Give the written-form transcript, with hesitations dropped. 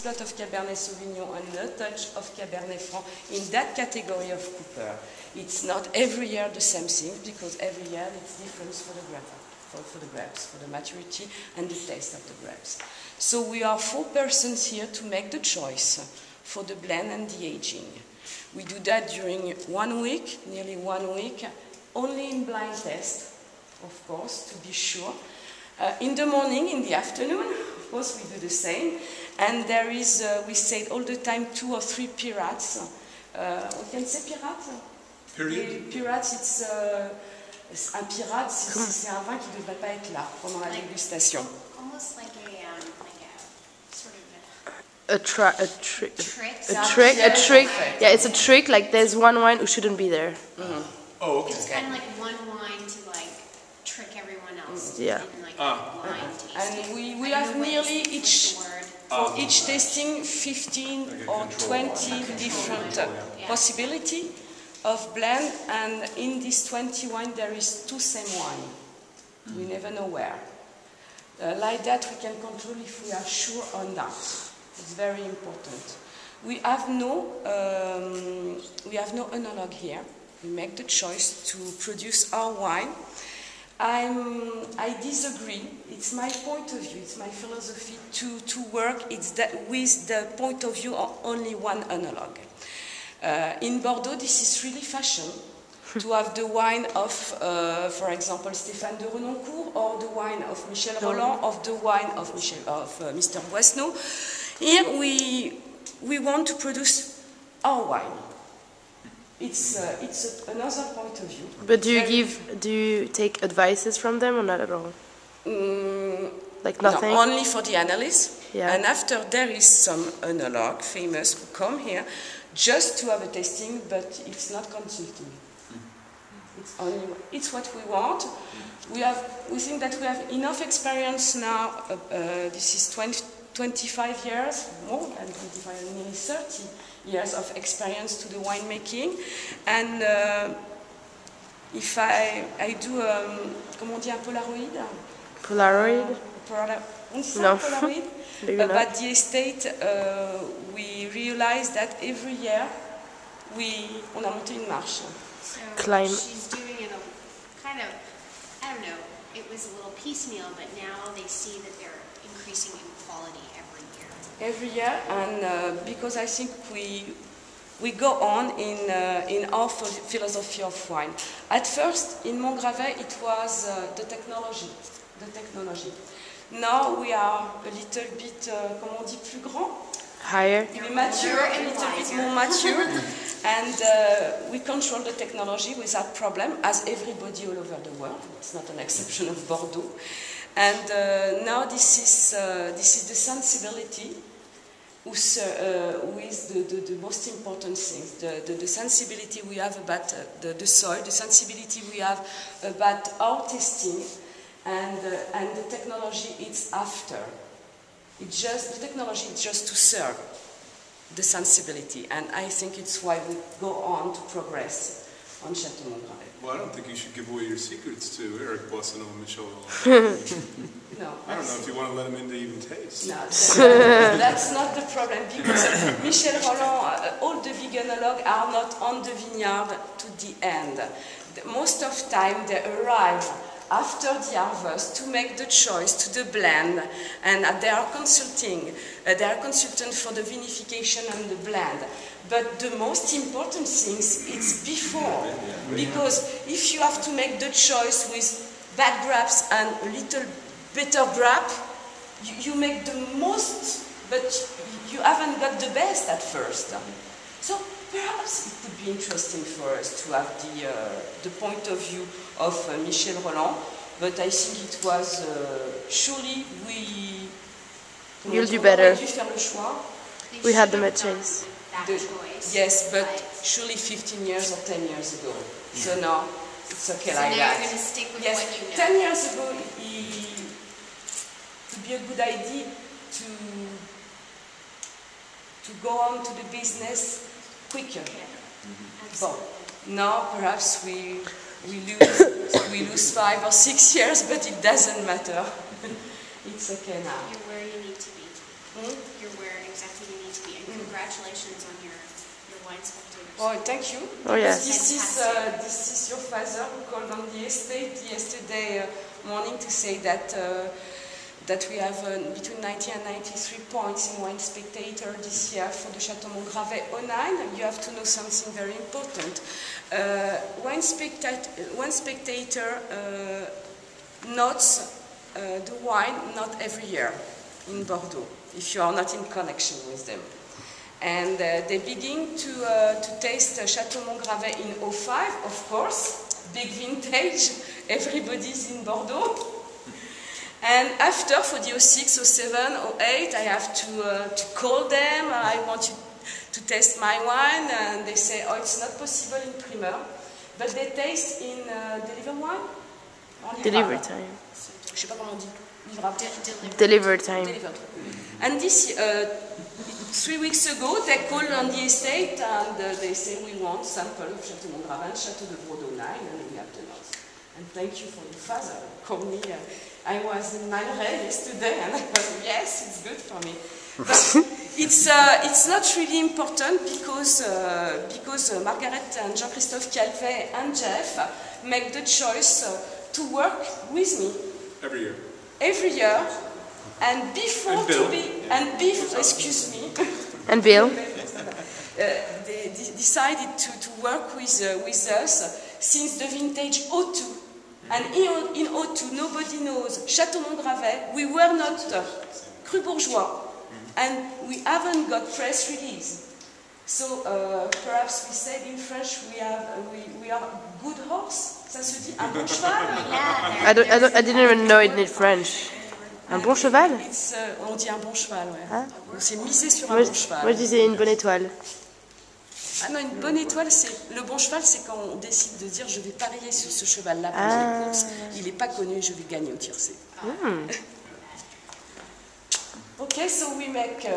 plot of Cabernet Sauvignon and a touch of Cabernet Franc in that category of cooper. It's not every year the same thing, because every year it's different for the grapes, for the maturity and the taste of the grapes. So we are 4 persons here to make the choice for the blend and the aging. We do that during 1 week, nearly 1 week, only in blind test, of course, to be sure. In the morning, in the afternoon, of course, we do the same. And there is, we say all the time, 2 or 3 pirates. We can say pirates? Period. Pirates, it's... un pirate, c'est un vin qui ne devrait pas être là pendant la dégustation. Almost like a sort of a trick. Yeah, it's a trick. Like there's one wine who shouldn't be there. Mm-hmm. Oh, okay. It's kind of like one wine to like trick everyone else. Yeah. In, like, blind tasting. And we have nearly for each tasting 15 or 20 different possibility of blend, and in this 20 wine there is 2 same wine. We never know where. Like that we can control if we are sure or not. It's very important. We have no analog here. We make the choice to produce our wine. I disagree. It's my point of view. It's my philosophy to work. It's that with the point of view of only one analog. In Bordeaux, this is really fashion to have the wine of, for example, Stéphane de Renoncourt, or the wine of Michel Rolland, or the wine of Mr. Boisseneau. Here we want to produce our wine. It's another point of view. But do you take advices from them or not at all? Like nothing? No, only for the analysts. Yeah. And after there is some analog famous who come here just to have a tasting, but it's not consulting. It's what we want. We think that we have enough experience now. This is 25 years, more than 25, nearly 30 years of experience to the winemaking. And if I do, comment on dit un Polaroid? Polaroid? On dit ça, No. Polaroid? But the estate, we realize that every year, on a monté une marche. So Climb. she's doing it kind of, I don't know, it was a little piecemeal, but now they see that they're increasing in quality every year. Every year, and because I think we go on in our philosophy of wine. At first, in Montgravet, it was the technology. Now we are a little bit, comment on dit, plus grand? Higher? We mature, a little bit more mature, and we control the technology without problem, as everybody all over the world. It's not an exception of Bordeaux. And now this is the sensibility with the most important things, the sensibility we have about the soil, the sensibility we have about our tasting, and the technology it's after. The technology is just to serve the sensibility, and I think it's why we go on to progress on Chateau Montgravet. Well, I don't think you should give away your secrets to Eric Boisseneau and Michel. No, I don't know if you want to let them in to even taste. No, that's not the problem, because Michel Rolland, all the veganologues are not on the vineyard to the end. Most of the time they arrive after the harvest to make the choice to the blend, and they are consulting. They are consultant for the vinification and the blend. But the most important things it's before, because if you have to make the choice with bad grapes and a little better grape, you make the most, but you haven't got the best at first. So perhaps it could be interesting for us to have the point of view of Michel Rolland, but I think it was surely You'll do better. Dû faire le choix. We had them at Chase. Yes, but surely 15 years or 10 years ago. So now it's okay like now that. you're going to stick with Yes, what you know. 10 years ago it would be a good idea to go on to the business quicker. But now perhaps we lose 5 or 6 years, but it doesn't matter. It's okay now. You're where you need to be. You're where exactly you need to be. And congratulations on your wine spectators. Oh, thank you. Oh, yes. This is your father who called on the estate yesterday morning to say that we have between 90 and 93 points in Wine Spectator this year for the Chateau Montgravet 09. You have to know something very important. Wine Spectator notes the wine not every year in Bordeaux, if you are not in connection with them. And they begin to taste Chateau Montgravet in 05, of course, big vintage, everybody's in Bordeaux. And after, for the 06, 07, 08, I have to call them, I want you to taste my wine, and they say, oh, it's not possible in primeur, but they taste in deliver wine? Delivery time. Je sais pas comment on dit. Livrable. Delivery time. Delivered. And this, 3 weeks ago, they called on the estate and they say, we want sample of Chateau Montgravet, Chateau de Bordeaux 9, and we have the notes. And thank you for your father who called me. I was in Malray yesterday, and I was, yes, it's good for me. But it's not really important because Margaret and Jean-Christophe Calvet and Jeff make the choice to work with me. Every year. Every year. And before And Bill. excuse me. And Bill? They decided to work with us since the vintage 02. And in 02, nobody knows Chateau Montgravet. We were not Cru Bourgeois, and we haven't got press release. So perhaps we said in French we are good horse. Ça se dit un bon cheval. Yeah, I didn't even know it in French. Un bon cheval? On dit un bon cheval, ouais. Hein? On s'est misé sur un Moi, bon cheval. moi je disais une bonne étoile. Ah non, une bonne étoile, le bon cheval, c'est quand on décide de dire je vais parier sur ce cheval-là pendant les courses. Il n'est pas connu, je vais gagner au tiercé. Okay, so we make